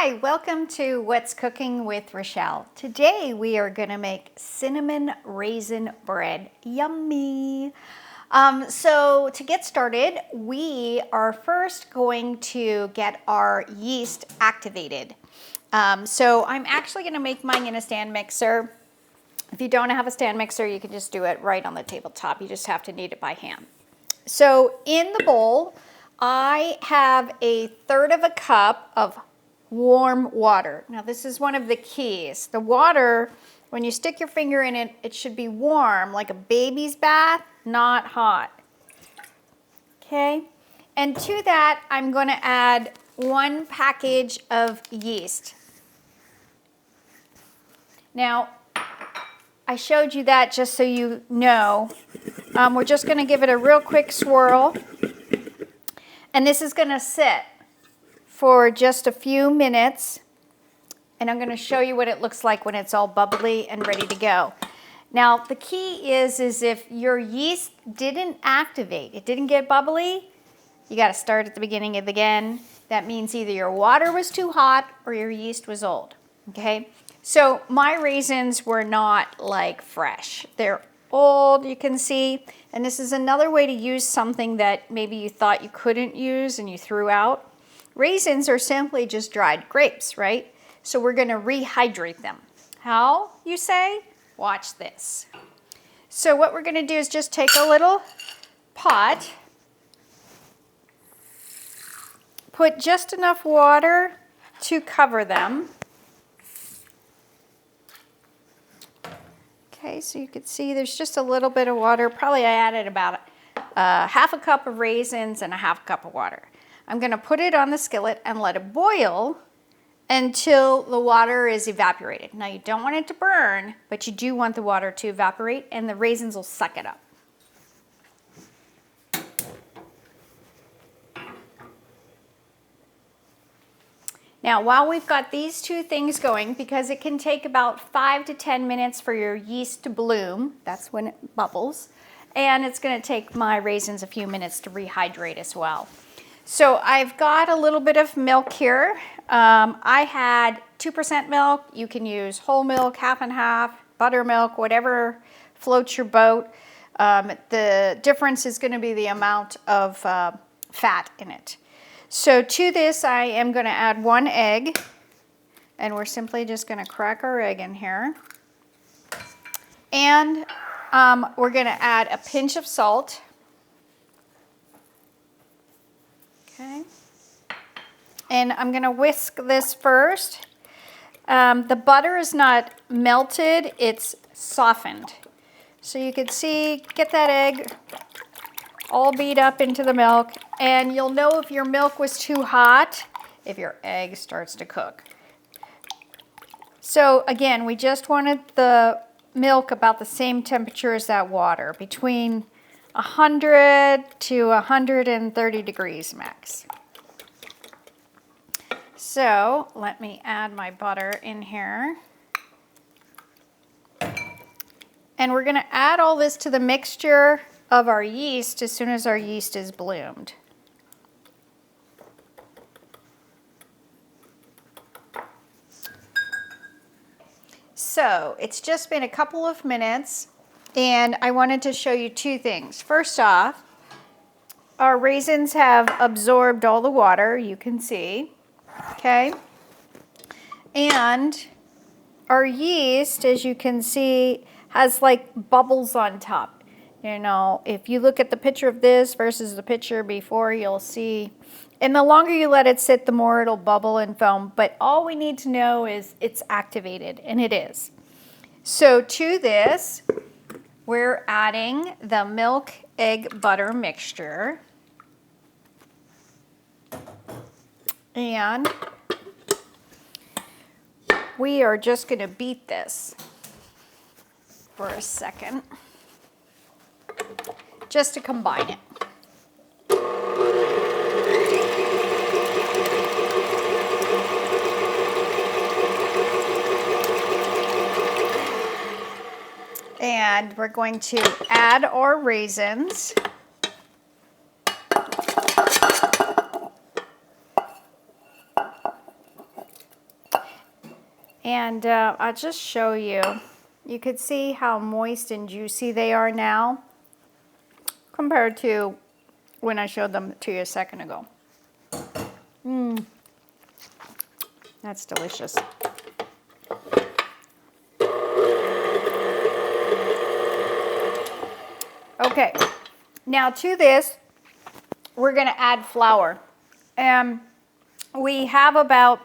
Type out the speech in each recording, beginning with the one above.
Hi, welcome to What's Cooking with Rochelle. Today we are going to make cinnamon raisin bread. Yummy! So to get started, we are first going to get our yeast activated. So I'm actually going to make mine in a stand mixer. If you don't have a stand mixer, you can just do it right on the tabletop. You just have to knead it by hand. So in the bowl, I have 1/3 cup of warm water. Now this is one of the keys. The water, when you stick your finger in it, it should be warm, like a baby's bath, not hot. Okay? And to that, I'm going to add 1 package of yeast. Now, I showed you that just so you know. We're just going to give it a real quick swirl. And this is going to sit for just a few minutes, and I'm going to show you what it looks like when it's all bubbly and ready to go. Now the key is if your yeast didn't activate, it didn't get bubbly, you got to start at the beginning again. That means either your water was too hot or your yeast was old. Okay, so my raisins were not like fresh, they're old, you can see, and this is another way to use something that maybe you thought you couldn't use and you threw out. Raisins are simply just dried grapes, right? So we're going to rehydrate them. How, you say? Watch this. So what we're going to do is just take a little pot, put just enough water to cover them. Okay, so you can see there's just a little bit of water. Probably I added about 1/2 cup of raisins and 1/2 cup of water. I'm going to put it on the skillet and let it boil until the water is evaporated. Now you don't want it to burn, but you do want the water to evaporate and the raisins will suck it up. Now while we've got these two things going, because it can take about 5 to 10 minutes for your yeast to bloom, that's when it bubbles, and it's going to take my raisins a few minutes to rehydrate as well. So I've got a little bit of milk here. I had 2% milk. You can use whole milk, half and half, buttermilk, whatever floats your boat. The difference is going to be the amount of fat in it. So to this, I am going to add 1 egg, and we're simply just going to crack our egg in here. And we're going to add a pinch of salt. Okay. And I'm going to whisk this first. The butter is not melted, it's softened. So you can see, get that egg all beat up into the milk, and you'll know if your milk was too hot if your egg starts to cook. So again, we just wanted the milk about the same temperature as that water, between 100 to 130 degrees max. So let me add my butter in here. And we're going to add all this to the mixture of our yeast as soon as our yeast is bloomed. So it's just been a couple of minutes, and I wanted to show you 2 things. First off, our raisins have absorbed all the water, you can see, okay? And our yeast, as you can see, has like bubbles on top. You know, if you look at the picture of this versus the picture before, you'll see, and the longer you let it sit, the more it'll bubble and foam. But all we need to know is it's activated, and it is. So to this, we're adding the milk, egg, butter mixture. And we are just going to beat this for a second, just to combine it. And we're going to add our raisins. And I'll just show you. You could see how moist and juicy they are now compared to when I showed them to you a second ago. That's delicious. Okay, now to this, we're gonna add flour. We have about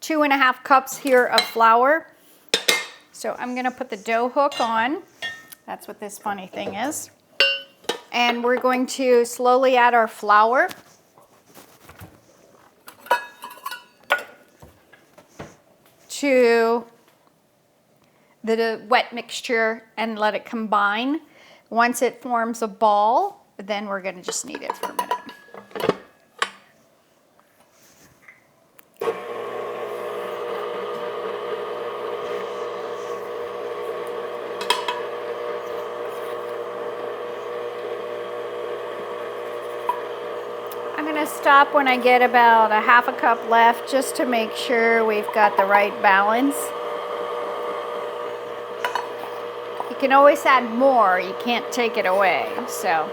2.5 cups here of flour. So I'm gonna put the dough hook on. That's what this funny thing is. And we're going to slowly add our flour. To the wet mixture and let it combine. Once it forms a ball, then we're gonna just knead it for a minute. I'm gonna stop when I get about 1/2 cup left just to make sure we've got the right balance. You can always add more, you can't take it away, so.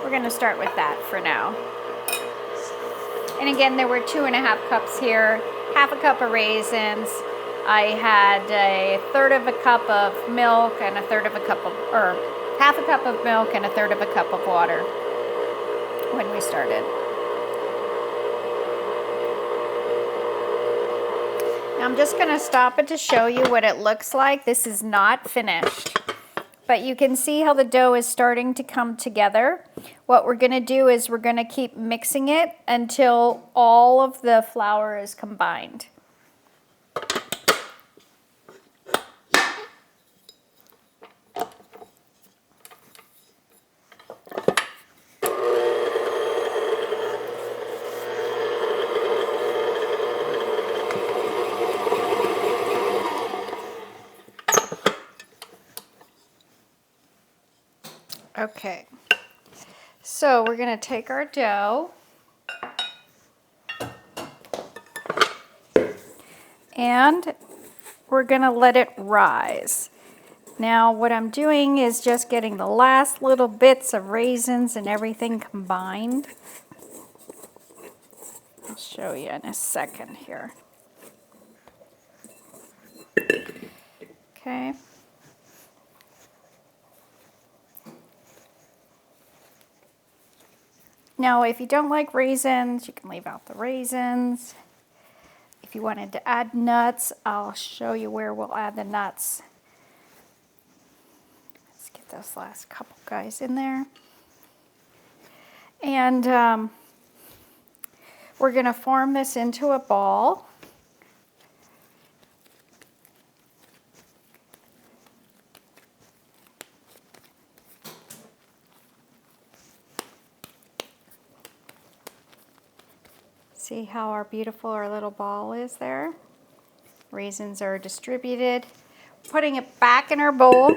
We're gonna start with that for now. And again, there were 2.5 cups here, 1/2 cup of raisins. I had 1/3 of a cup of milk and 1/3 of a cup of, or 1/2 cup of milk and 1/3 of a cup of water when we started. Now I'm just gonna stop it to show you what it looks like. This is not finished, but you can see how the dough is starting to come together. What we're gonna do is we're gonna keep mixing it until all of the flour is combined. Okay, so we're gonna take our dough and we're gonna let it rise. Now what I'm doing is just getting the last little bits of raisins and everything combined. I'll show you in a second here. Okay. Now, if you don't like raisins, you can leave out the raisins. If you wanted to add nuts, I'll show you where we'll add the nuts. Let's get those last couple guys in there. And we're gonna form this into a ball. See how our little ball is there? Raisins are distributed. Putting it back in our bowl.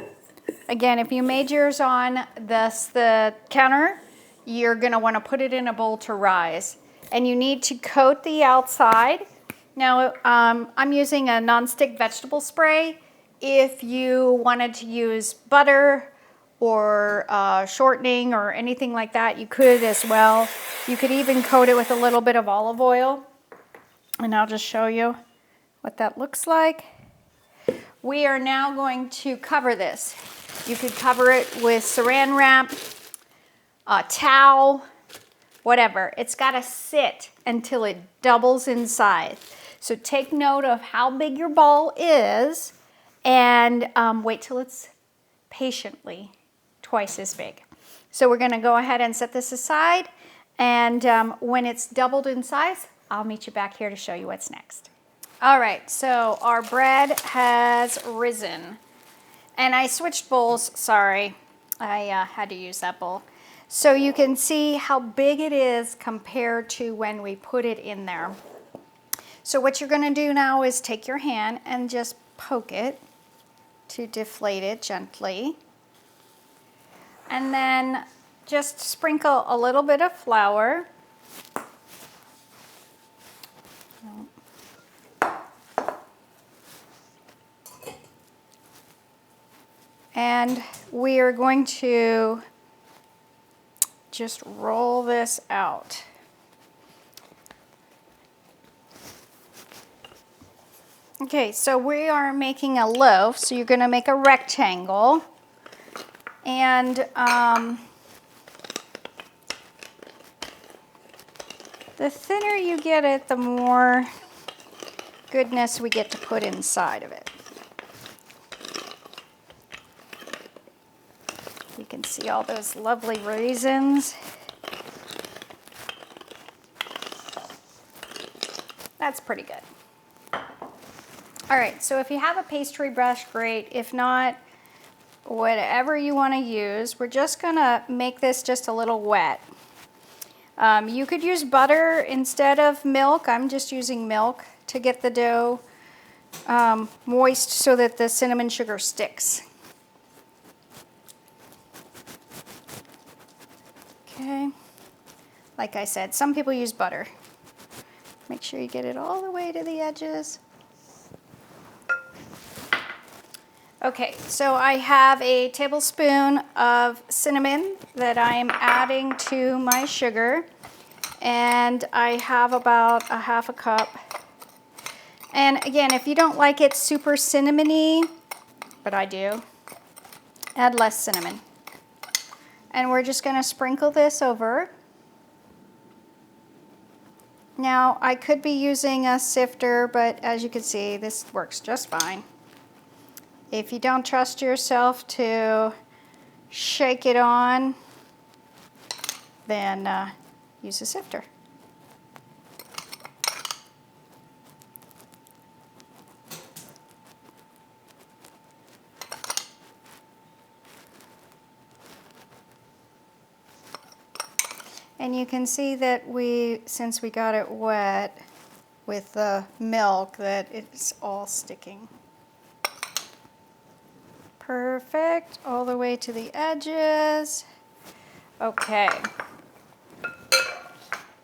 Again, if you made yours on the counter, you're gonna wanna put it in a bowl to rise. And you need to coat the outside. Now, I'm using a nonstick vegetable spray. If you wanted to use butter or shortening or anything like that, you could as well. You could even coat it with a little bit of olive oil. And I'll just show you what that looks like. We are now going to cover this. You could cover it with saran wrap, a towel, whatever. It's got to sit until it doubles in size. So take note of how big your ball is and wait till it's patiently twice as big. So we're going to go ahead and set this aside, and when it's doubled in size, I'll meet you back here to show you what's next. All right, so our bread has risen, and I switched bowls. Sorry, I had to use that bowl. So you can see how big it is compared to when we put it in there. So what you're going to do now is take your hand and just poke it to deflate it gently. And then just sprinkle a little bit of flour. And we are going to just roll this out. Okay, so we are making a loaf, so you're going to make a rectangle. And the thinner you get it, the more goodness we get to put inside of it. You can see all those lovely raisins. That's pretty good. All right, so if you have a pastry brush, great. If not, whatever you want to use, we're just gonna make this just a little wet. You could use butter instead of milk. I'm just using milk to get the dough moist so that the cinnamon sugar sticks. Okay, like I said, some people use butter. Make sure you get it all the way to the edges. Okay, so I have a tablespoon of cinnamon that I am adding to my sugar, and I have about a half a cup. And again, if you don't like it super cinnamony, but I do, add less cinnamon. And we're just going to sprinkle this over. Now, I could be using a sifter, but as you can see, this works just fine. If you don't trust yourself to shake it on, then use a sifter. And you can see that since we got it wet with the milk, that it's all sticking. Perfect, all the way to the edges. Okay.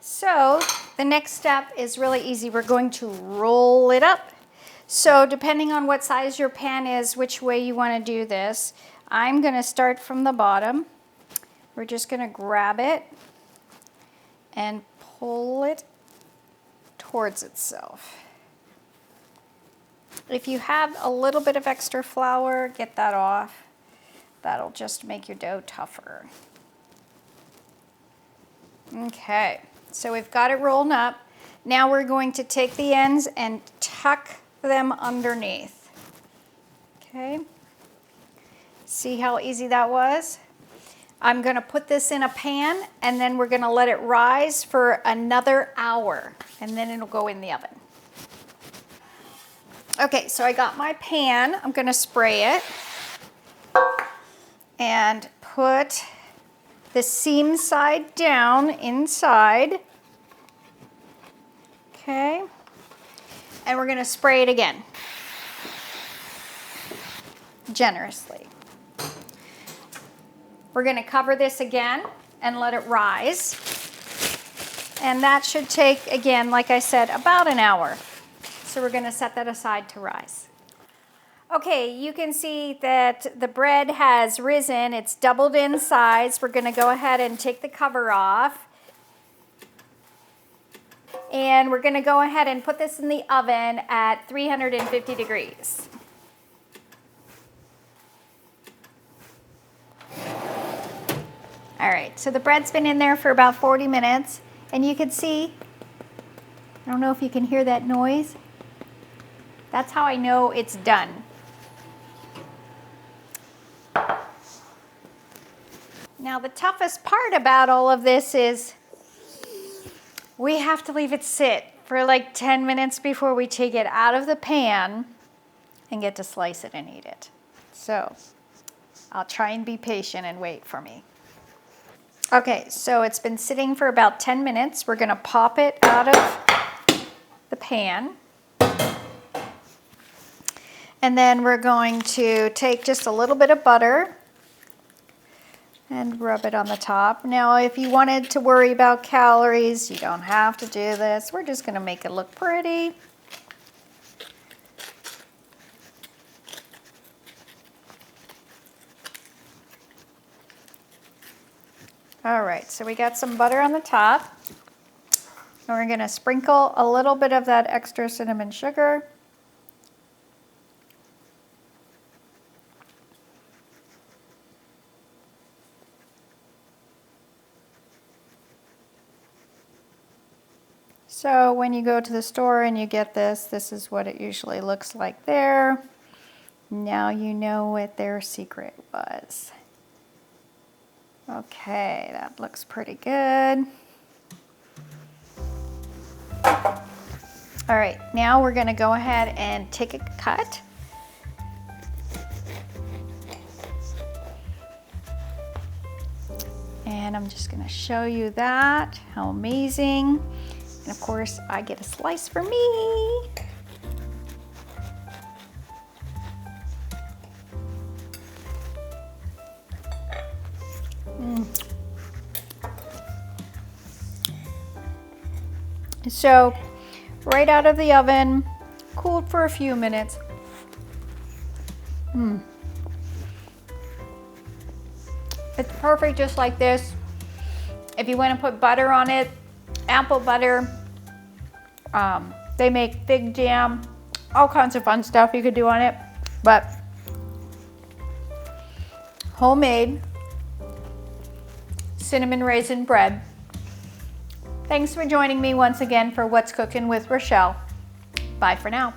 So the next step is really easy. We're going to roll it up. So depending on what size your pan is, which way you want to do this, I'm going to start from the bottom. We're just going to grab it and pull it towards itself. If you have a little bit of extra flour, get that off. That'll just make your dough tougher. Okay, so we've got it rolled up. Now we're going to take the ends and tuck them underneath. Okay, see how easy that was? I'm going to put this in a pan, and then we're going to let it rise for another hour, and then it'll go in the oven. Okay, so I got my pan. I'm going to spray it and put the seam side down inside. Okay, and we're going to spray it again generously. We're going to cover this again and let it rise. And that should take, again, like I said, about an hour. So we're going to set that aside to rise. Okay, you can see that the bread has risen. It's doubled in size. We're going to go ahead and take the cover off. And we're going to go ahead and put this in the oven at 350 degrees. All right, so the bread's been in there for about 40 minutes, and you can see, I don't know if you can hear that noise. That's how I know it's done. Now, the toughest part about all of this is we have to leave it sit for like 10 minutes before we take it out of the pan and get to slice it and eat it. So I'll try and be patient and wait for me. Okay, so it's been sitting for about 10 minutes. We're going to pop it out of the pan. And then we're going to take just a little bit of butter and rub it on the top. Now, if you wanted to worry about calories, you don't have to do this. We're just going to make it look pretty. All right, so we got some butter on the top. And we're gonna sprinkle a little bit of that extra cinnamon sugar. So when you go to the store and you get this, this is what it usually looks like there. Now you know what their secret was. Okay, that looks pretty good. All right, now we're gonna go ahead and take a cut. And I'm just gonna show you that, how amazing. And of course, I get a slice for me. So, right out of the oven, cooled for a few minutes. It's perfect just like this. If you want to put butter on it, apple butter, they make fig jam, all kinds of fun stuff you could do on it. But homemade cinnamon raisin bread. Thanks for joining me once again for What's Cooking with Rochelle. Bye for now.